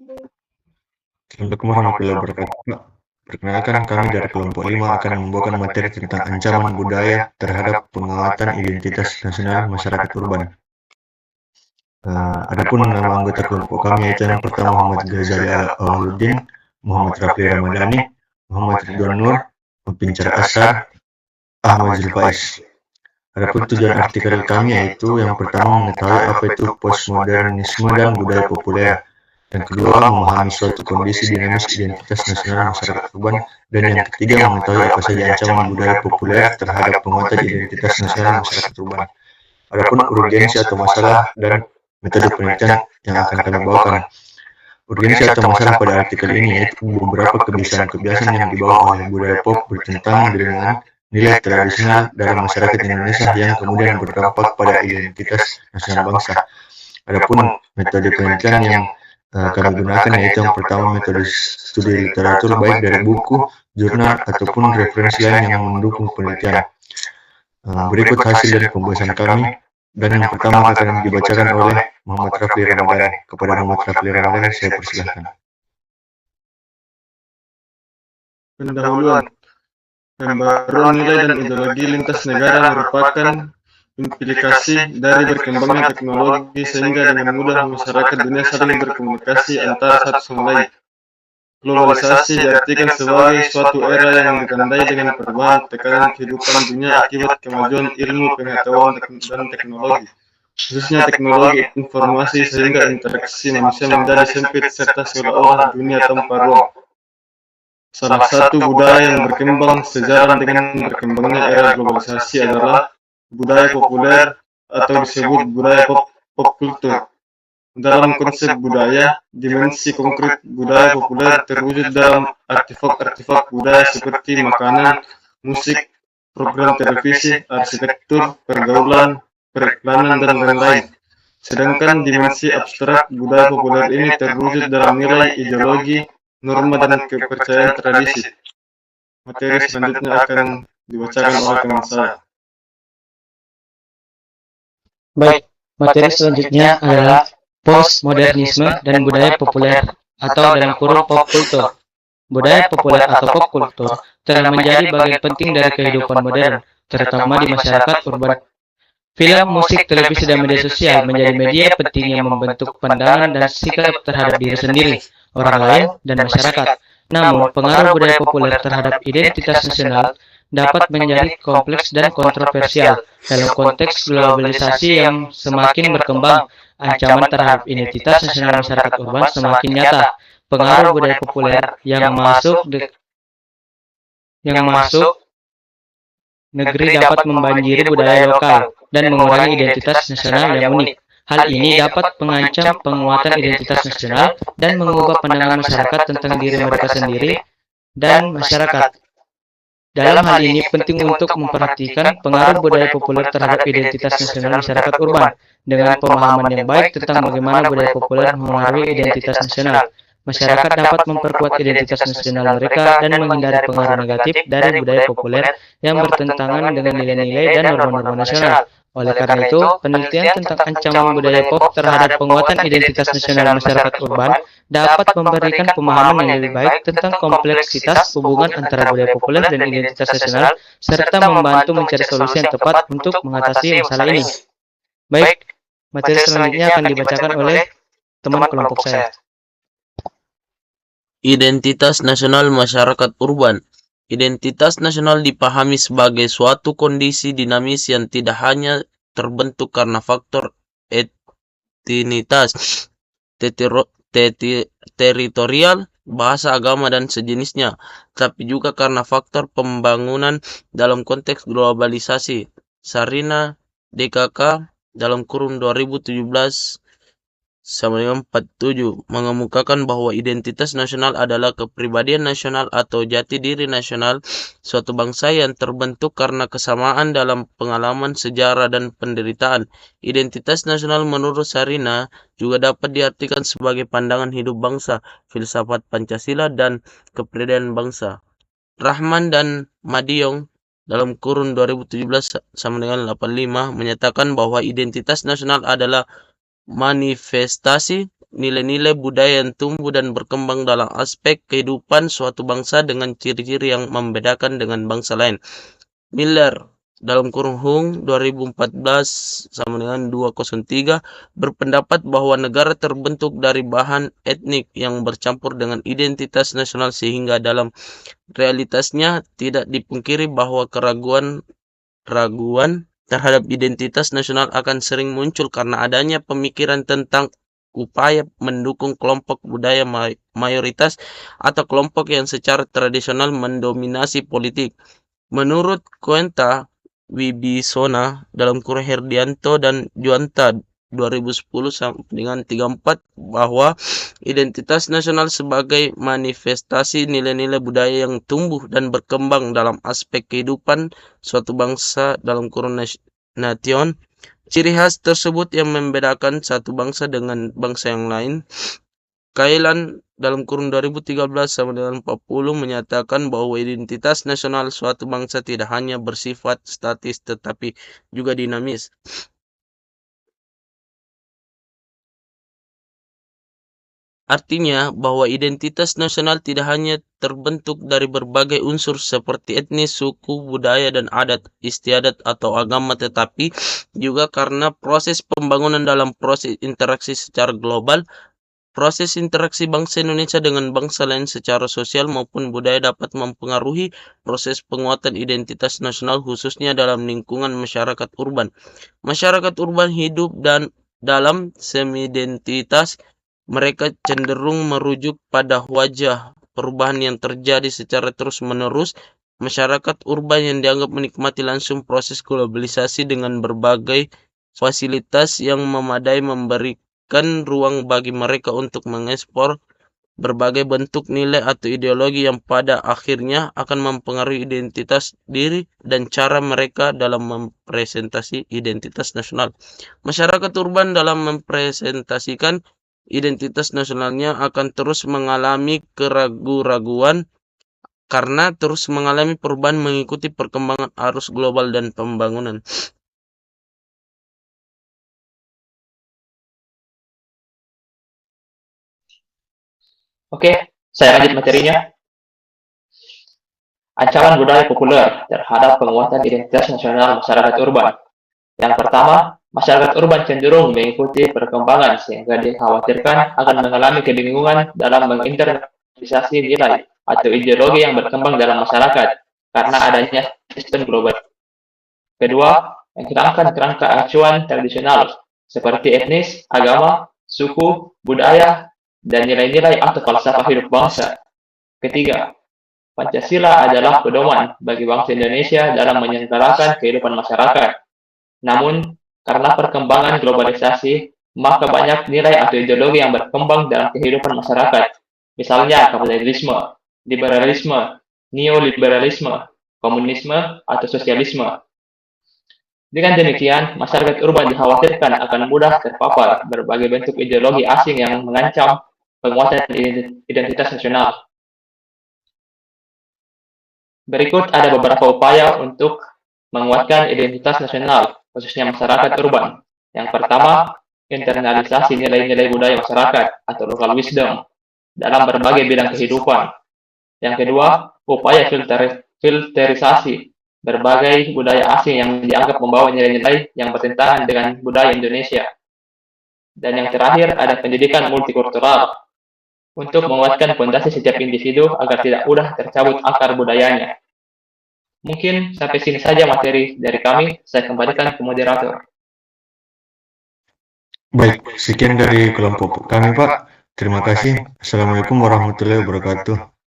Assalamualaikum warahmatullahi wabarakatuh. Pak, perkenalkan kami dari kelompok 5 akan membawakan materi tentang ancaman budaya terhadap penguatan identitas nasional masyarakat urban. Adapun nama anggota kelompok kami yaitu yang pertama Muhammad Ghazali Awaluddin, Muhammad Rafli Ramadhani, Muhammad Ridwan Nur, Pincar Asar, Ahmad Zulfais. Adapun tujuan artikel kami yaitu yang pertama mengetahui apa itu postmodernisme dan budaya populer. Yang kedua, memahami suatu kondisi dinamis identitas nasional masyarakat urban. Dan yang ketiga, mengetahui apa saja ancaman budaya populer terhadap penguatan identitas nasional masyarakat urban. Adapun urgensi atau masalah dan metode penelitian yang akan kami bawakan. Urgensi atau masalah pada artikel ini yaitu beberapa kebiasaan-kebiasaan yang dibawa oleh budaya pop bertentangan dengan nilai tradisional dari masyarakat Indonesia yang kemudian berdampak pada identitas nasional bangsa. Adapun metode penelitian yang kami gunakan yaitu yang pertama metode studi literatur baik dari buku, jurnal, ataupun referensi lain yang mendukung penelitian. Berikut hasil dari pembahasan kami dan yang pertama akan dibacakan oleh Muhammad Rafli Ramadhani. Kepada Muhammad Rafli Ramadhani saya persilahkan. Pendahuluan. Pembaruan nilai dan ideologi lintas negara merupakan implikasi dari berkembangnya teknologi sehingga dengan mudah masyarakat dunia saling berkomunikasi antara satu sama lain. Globalisasi diartikan sebagai suatu era yang ditandai dengan perubahan tekanan kehidupan dunia akibat kemajuan ilmu, pengetahuan, dan teknologi, khususnya teknologi informasi sehingga interaksi manusia menjadi sempit serta seolah-olah dunia tanpa ruang. Salah satu budaya yang berkembang sejalan dengan berkembangnya era globalisasi adalah budaya populer atau disebut budaya pop kultur. Dalam konsep budaya, dimensi konkret budaya populer terwujud dalam artefak-artefak budaya seperti makanan, musik, program televisi, arsitektur, pergaulan, periklanan, dan lain-lain. Sedangkan dimensi abstrak budaya populer ini terwujud dalam nilai, ideologi, norma, dan kepercayaan tradisi. Materi selanjutnya akan dibacakan oleh teman saya. Baik, materi selanjutnya adalah postmodernisme dan budaya populer atau dalam kurung pop kultur. Budaya populer atau pop kultur telah menjadi bagian penting dari kehidupan modern, terutama di masyarakat urban. Film, musik, televisi, dan media sosial menjadi media penting yang membentuk pandangan dan sikap terhadap diri sendiri, orang lain, dan masyarakat. Namun, pengaruh budaya populer terhadap identitas nasional dapat menjadi kompleks dan kontroversial dalam konteks globalisasi yang semakin berkembang. Ancaman terhadap identitas nasional masyarakat urban semakin nyata. Pengaruh budaya populer yang masuk negeri dapat membanjiri budaya lokal dan mengurangi identitas nasional yang unik. Hal ini dapat mengancam penguatan identitas nasional dan mengubah pandangan masyarakat tentang diri mereka sendiri dan masyarakat. Dalam hal ini penting untuk memperhatikan pengaruh budaya populer terhadap identitas nasional masyarakat urban dengan pemahaman yang baik tentang bagaimana budaya populer memengaruhi identitas nasional. Masyarakat dapat memperkuat identitas nasional mereka dan menghindari pengaruh negatif dari budaya populer yang bertentangan dengan nilai-nilai dan norma-norma nasional. Oleh karena itu, penelitian tentang ancaman budaya pop terhadap penguatan identitas nasional masyarakat urban dapat memberikan pemahaman yang lebih baik tentang kompleksitas hubungan antara budaya populer dan identitas nasional, serta membantu mencari solusi yang tepat untuk mengatasi masalah ini. Baik, materi selanjutnya akan dibacakan oleh teman kelompok saya. Identitas nasional masyarakat urban. Identitas nasional dipahami sebagai suatu kondisi dinamis yang tidak hanya terbentuk karena faktor etnitas, teritorial, bahasa, agama, dan sejenisnya, tapi juga karena faktor pembangunan dalam konteks globalisasi. Sarina DKK dalam kurun 2017 47 mengemukakan bahwa identitas nasional adalah kepribadian nasional atau jati diri nasional suatu bangsa yang terbentuk karena kesamaan dalam pengalaman, sejarah, dan penderitaan. Identitas nasional menurut Sarina juga dapat diartikan sebagai pandangan hidup bangsa, filsafat Pancasila, dan kepribadian bangsa. Rahman dan Madiong dalam kurun 2017 sama dengan 85 menyatakan bahwa identitas nasional adalah manifestasi nilai-nilai budaya yang tumbuh dan berkembang dalam aspek kehidupan suatu bangsa dengan ciri-ciri yang membedakan dengan bangsa lain. Miller dalam kurung Hung 2014 sama dengan 203 berpendapat bahwa negara terbentuk dari bahan etnik yang bercampur dengan identitas nasional sehingga dalam realitasnya tidak dipungkiri bahwa keraguan terhadap identitas nasional akan sering muncul karena adanya pemikiran tentang upaya mendukung kelompok budaya mayoritas atau kelompok yang secara tradisional mendominasi politik. Menurut Koenta Wibisona dalam kurung Herdianto dan Juanta 2010 sampai dengan 34 bahwa identitas nasional sebagai manifestasi nilai-nilai budaya yang tumbuh dan berkembang dalam aspek kehidupan suatu bangsa dalam kurung nation. Ciri khas tersebut yang membedakan satu bangsa dengan bangsa yang lain. Kailan dalam kurun 2013 sama dengan 40 menyatakan bahwa identitas nasional suatu bangsa tidak hanya bersifat statis tetapi juga dinamis. Artinya bahwa identitas nasional tidak hanya terbentuk dari berbagai unsur seperti etnis, suku, budaya, dan adat, istiadat, atau agama, tetapi juga karena proses pembangunan dalam proses interaksi secara global. Proses interaksi bangsa Indonesia dengan bangsa lain secara sosial maupun budaya dapat mempengaruhi proses penguatan identitas nasional khususnya dalam lingkungan masyarakat urban. Masyarakat urban hidup dan dalam semi-identitas, mereka cenderung merujuk pada wajah perubahan yang terjadi secara terus-menerus. Masyarakat urban yang dianggap menikmati langsung proses globalisasi dengan berbagai fasilitas yang memadai memberikan ruang bagi mereka untuk mengekspor berbagai bentuk nilai atau ideologi yang pada akhirnya akan mempengaruhi identitas diri dan cara mereka dalam mempresentasi identitas nasional. Masyarakat urban dalam mempresentasikan identitas nasionalnya akan terus mengalami keraguan-raguan karena terus mengalami perubahan mengikuti perkembangan arus global dan pembangunan. Oke, saya lanjut materinya. Ancaman budaya populer terhadap penguatan identitas nasional masyarakat urban. Yang pertama, masyarakat urban cenderung mengikuti perkembangan sehingga dikhawatirkan akan mengalami kebingungan dalam menginternalisasi nilai atau ideologi yang berkembang dalam masyarakat karena adanya sistem global. Kedua, menghilangkan kerangka acuan tradisional seperti etnis, agama, suku, budaya, dan nilai-nilai atau falsafah hidup bangsa. Ketiga, Pancasila adalah pedoman bagi bangsa Indonesia dalam menyelenggarakan kehidupan masyarakat. Namun, karena perkembangan globalisasi, maka banyak nilai atau ideologi yang berkembang dalam kehidupan masyarakat. Misalnya kapitalisme, liberalisme, neoliberalisme, komunisme, atau sosialisme. Dengan demikian, masyarakat urban dikhawatirkan akan mudah terpapar berbagai bentuk ideologi asing yang mengancam penguatan identitas nasional. Berikut ada beberapa upaya untuk menguatkan identitas nasional, khususnya masyarakat urban. Yang pertama, internalisasi nilai-nilai budaya masyarakat atau local wisdom dalam berbagai bidang kehidupan. Yang kedua, upaya filterisasi berbagai budaya asing yang dianggap membawa nilai-nilai yang bertentangan dengan budaya Indonesia. Dan yang terakhir, ada pendidikan multikultural untuk menguatkan fondasi setiap individu agar tidak mudah tercabut akar budayanya. Mungkin sampai sini saja materi dari kami. Saya kembalikan ke moderator. Baik, sekian dari kelompok kami, Pak. Terima kasih. Assalamualaikum warahmatullahi wabarakatuh.